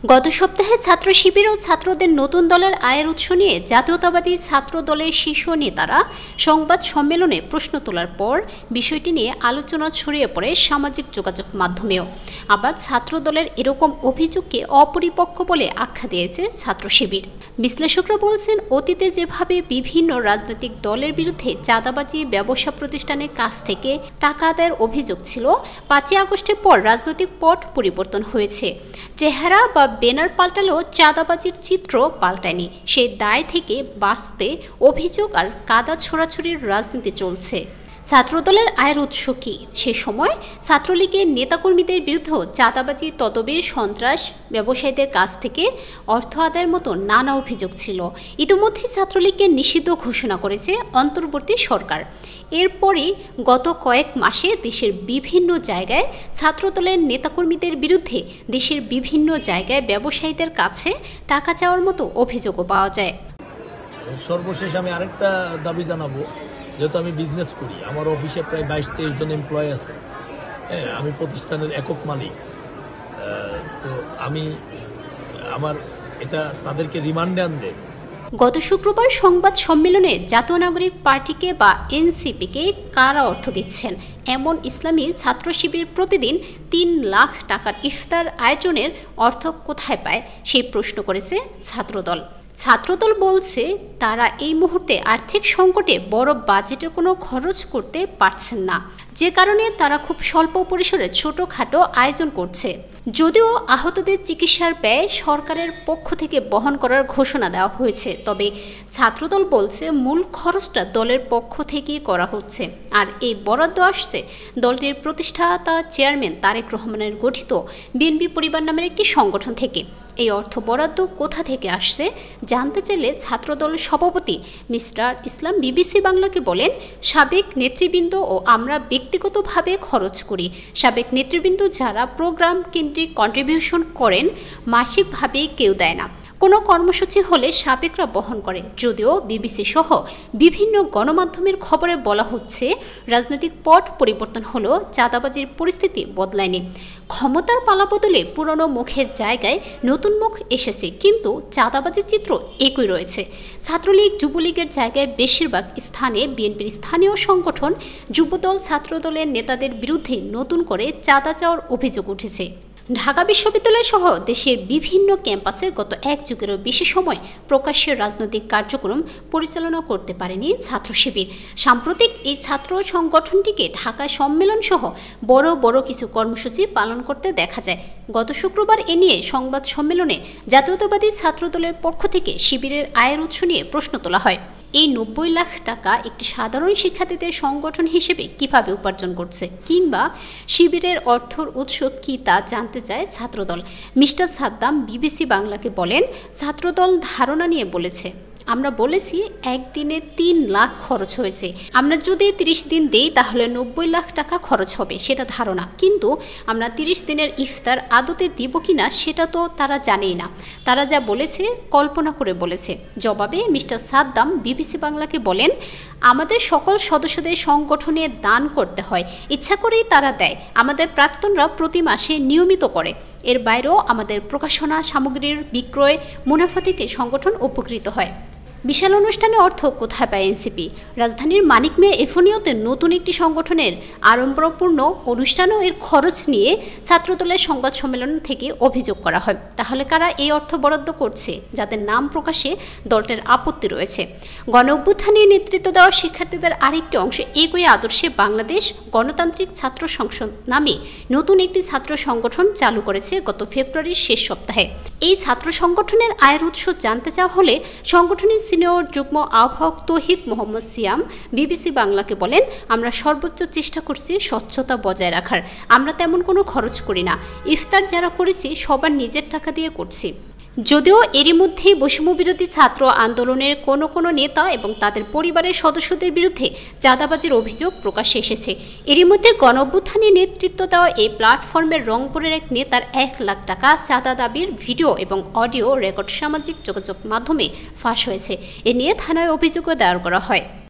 গত সপ্তাহে ছাত্র শিবির ও ছাত্রদের নতুন দলের আয়ের উৎস নিয়ে জাতীয়তাবাদী ছাত্র দলের শীর্ষ নেতারা সংবাদ সম্মেলনে প্রশ্ন তোলার পর বিষয়টি নিয়ে আলোচনা ছড়িয়ে পড়ে সামাজিক যোগাযোগ মাধ্যমেও। আবার ছাত্র দলের এরকম অভিযোগকে অপরিপক্ক বলে আখ্যা দিয়েছে ছাত্র শিবির। বিশ্লেষকরা বলছেন, অতীতে যেভাবে বিভিন্ন রাজনৈতিক দলের বিরুদ্ধে চাঁদাবাজি, ব্যবসা প্রতিষ্ঠানের কাছ থেকে টাকা আদায়ের অভিযোগ ছিল, ৫ই আগস্টের পর রাজনৈতিক পট পরিবর্তন হয়েছে। চেহারা বা ব্যানার পাল্টালেও চাঁদাবাজির চিত্র পাল্টায়নি। সেই দায় থেকে বাঁচতে অভিযোগ আর কাদা ছোড়াছুড়ির রাজনীতি চলছে। ছাত্রদলের আয়ের উৎস কি? সে সময় ছাত্রলীগের নেতাকর্মীদের বিরুদ্ধে চাঁদাবাজি, তদবির, সন্ত্রাস, ব্যবসায়ীদের কাছ থেকে অর্থ আদায়ের মতো নানা অভিযোগ ছিল। ইতিমধ্যে ছাত্রলীগকে নিষিদ্ধ ঘোষণা করেছে অন্তর্বর্তী সরকার। এরপরই গত কয়েক মাসে দেশের বিভিন্ন জায়গায় ছাত্রদলের নেতাকর্মীদের বিরুদ্ধে দেশের বিভিন্ন জায়গায় ব্যবসায়ীদের কাছে টাকা চাওয়ার মতো অভিযোগও পাওয়া যায়। সর্বশেষ আমি আরেকটা দাবি জানাবো, যেহেতু আমি বিজনেস করি, আমার অফিসে প্রায় ২২-২৩ জন এমপ্লয়ি আছে। আমি প্রতিষ্ঠানের একক মালিক। তো আমি তাদেরকে রিমান্ডে আনবে। গত শুক্রবার সংবাদ সম্মেলনে জাতীয় নাগরিক পার্টিকে বা এনসিপিকে কারা অর্থ দিচ্ছেন এমন ইসলামী ছাত্র শিবির প্রতিদিন ৩ লাখ টাকার ইফতার আয়োজনের অর্থ কোথায় পায় সেই প্রশ্ন করেছে ছাত্রদল। ছাত্রদল বলছে, তারা এই মুহূর্তে আর্থিক সংকটে বড় বাজেটের কোনো খরচ করতে পারছেন না, যে কারণে তারা খুব স্বল্প পরিসরে ছোটোখাটো আয়োজন করছে। যদিও আহতদের চিকিৎসার ব্যয় সরকারের পক্ষ থেকে বহন করার ঘোষণা দেওয়া হয়েছে, তবে ছাত্রদল বলছে মূল খরচটা দলের পক্ষ থেকেই করা হচ্ছে। আর এই বরাদ্দ আসছে দলটির প্রতিষ্ঠাতা চেয়ারম্যান তারেক রহমানের গঠিত বিএনপি পরিবার নামের একটি সংগঠন থেকে। এই অর্থ বরাদ্দ কোথা থেকে আসছে জানতে চাইলে ছাত্রদলের সভাপতি মিস্টার ইসলাম বিবিসি বাংলাকে বলেন, সাবেক নেতৃবৃন্দ ও আমরা ব্যক্তিগতভাবে খরচ করি। সাবেক নেতৃবৃন্দ যারা প্রোগ্রাম কেন্দ্রিক কন্ট্রিবিউশন করেন, মাসিকভাবে কেউ দেয় না। কোনো কর্মসূচি হলে সাবেকরা বহন করে। যদিও বিবিসি সহ বিভিন্ন গণমাধ্যমের খবরে বলা হচ্ছে, রাজনৈতিক পট পরিবর্তন হলেও চাঁদাবাজির পরিস্থিতি বদলায়নি। ক্ষমতার পালাবদলে পুরনো মুখের জায়গায় নতুন মুখ এসেছে, কিন্তু চাঁদাবাজির চিত্র একই রয়েছে। ছাত্রলীগ, যুবলীগের জায়গায় বেশিরভাগ স্থানে বিএনপির স্থানীয় সংগঠন, যুবদল, ছাত্রদলের নেতাদের বিরুদ্ধে নতুন করে চাঁদা চাওয়ার অভিযোগ উঠেছে। ঢাকা বিশ্ববিদ্যালয় সহ দেশের বিভিন্ন ক্যাম্পাসে গত ১ যুগেরও বেশি সময় প্রকাশ্যে রাজনৈতিক কার্যক্রম পরিচালনা করতে পারেনি ছাত্র শিবির। সাম্প্রতিক এই ছাত্র সংগঠনটিকে ঢাকায় সম্মেলন সহ বড় বড় কিছু কর্মসূচি পালন করতে দেখা যায়। গত শুক্রবার এ নিয়ে সংবাদ সম্মেলনে জাতীয়তাবাদী ছাত্রদলের পক্ষ থেকে শিবিরের আয়ের উৎস নিয়ে প্রশ্ন তোলা হয়। এই ৯০ লাখ টাকা একটি সাধারণ শিক্ষার্থীদের সংগঠন হিসেবে কিভাবে উপার্জন করছে, কিংবা শিবিরের অর্থর উৎস কি তা জানতে চায় ছাত্রদল। মিস্টার সাদ্দাম বিবিসি বাংলাকে বলেন, ছাত্রদল ধারণা নিয়ে বলেছে, আমরা বলেছি একদিনে ৩ লাখ খরচ হয়েছে। আমরা যদি ৩০ দিন দেই তাহলে ৯০ লাখ টাকা খরচ হবে, সেটা ধারণা। কিন্তু আমরা ৩০ দিনের ইফতার আদতে দিব কিনা সেটা তো তারা জানেই না। তারা যা বলেছে কল্পনা করে বলেছে। জবাবে মিস্টার সাদ্দাম বিবিসি বাংলাকে বলেন, আমাদের সকল সদস্যদের সংগঠনে দান করতে হয়, ইচ্ছা করেই তারা দেয়। আমাদের প্রাক্তনরা প্রতি মাসে নিয়মিত করে। এর বাইরেও আমাদের প্রকাশনা সামগ্রীর বিক্রয় মুনাফা থেকে সংগঠন উপকৃত হয়। বিশাল অনুষ্ঠানে অর্থ কোথায় পায় এনসিপি? রাজধানীর মানিক মিয়া এফোনিওতে নতুন একটি সংগঠনের আড়ম্বরপূর্ণ অনুষ্ঠানও এর খরচ নিয়ে ছাত্রদলের সংবাদ সম্মেলন থেকে অভিযোগ করা হয়। তাহলে কারা এই অর্থ বরাদ্দ করছে, যাদের নাম প্রকাশে দলটির আপত্তি রয়েছে? গণ-অভ্যুত্থানে নেতৃত্ব দেওয়া শিক্ষার্থীদের আরেকটি অংশ একই আদর্শে বাংলাদেশ গণতান্ত্রিক ছাত্র সংসদ নামে নতুন একটি ছাত্র সংগঠন চালু করেছে গত ফেব্রুয়ারির শেষ সপ্তাহে। এই ছাত্র সংগঠনের আয়ের উৎস জানতে চাওয়া হলে সংগঠনের সিনিয়র যুগ্ম আহ্বায়ক তৌহিদ মোহাম্মদ সিয়াম বিবিসি বাংলাকে বলেন, আমরা সর্বোচ্চ চেষ্টা করছি স্বচ্ছতা বজায় রাখার। আমরা তেমন কোনো খরচ করি না। ইফতার যারা করেছি সবার নিজের টাকা দিয়ে করছি। যদিও এরই মধ্যেই বৈষম্যবিরোধী ছাত্র আন্দোলনের কোনো নেতা এবং তাদের পরিবারের সদস্যদের বিরুদ্ধে চাঁদাবাজির অভিযোগ প্রকাশ্যে এসেছে। এরই মধ্যে গণ-অভ্যুত্থানে নেতৃত্ব দেওয়া এই প্ল্যাটফর্মের রংপুরের এক নেতার ১ লাখ টাকা চাঁদা দাবির ভিডিও এবং অডিও রেকর্ড সামাজিক যোগাযোগ মাধ্যমে ফাঁস হয়েছে। এ নিয়ে থানায় অভিযোগও দায়ের করা হয়।